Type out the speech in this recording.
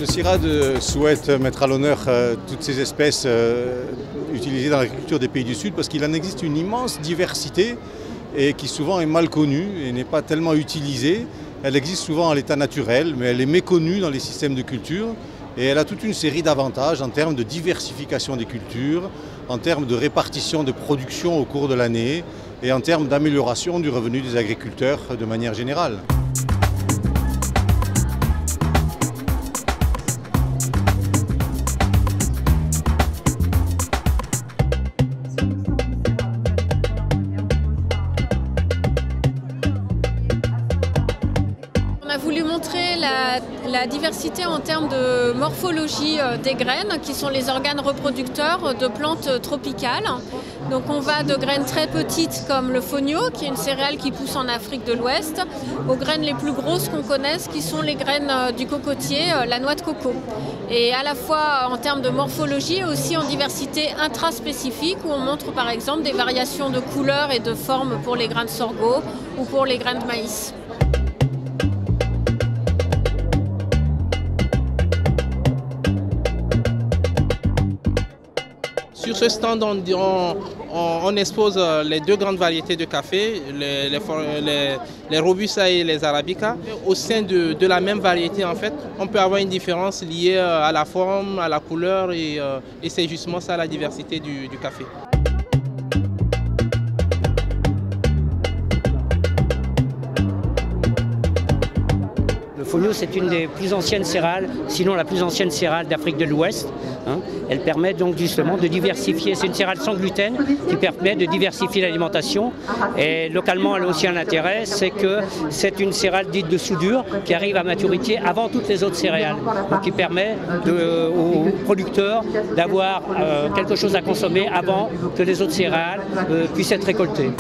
Le CIRAD souhaite mettre à l'honneur toutes ces espèces utilisées dans l'agriculture des pays du Sud parce qu'il en existe une immense diversité et qui souvent est mal connue et n'est pas tellement utilisée. Elle existe souvent à l'état naturel, mais elle est méconnue dans les systèmes de culture et elle a toute une série d'avantages en termes de diversification des cultures, en termes de répartition de production au cours de l'année et en termes d'amélioration du revenu des agriculteurs de manière générale. On a voulu montrer la diversité en termes de morphologie des graines, qui sont les organes reproducteurs de plantes tropicales. Donc on va de graines très petites comme le fonio, qui est une céréale qui pousse en Afrique de l'Ouest, aux graines les plus grosses qu'on connaisse, qui sont les graines du cocotier, la noix de coco. Et à la fois en termes de morphologie et aussi en diversité intraspécifique, où on montre par exemple des variations de couleur et de forme pour les grains de sorgho ou pour les grains de maïs. Sur ce stand, on expose les deux grandes variétés de café, les Robusta et les Arabica. Au sein de la même variété, en fait, on peut avoir une différence liée à la forme, à la couleur et c'est justement ça la diversité du café. Le fonio, c'est une des plus anciennes céréales, sinon la plus ancienne céréale d'Afrique de l'Ouest. Elle permet donc justement de diversifier, c'est une céréale sans gluten qui permet de diversifier l'alimentation. Et localement, elle a aussi un intérêt, c'est que c'est une céréale dite de soudure qui arrive à maturité avant toutes les autres céréales. Donc qui permet aux producteurs d'avoir quelque chose à consommer avant que les autres céréales puissent être récoltées.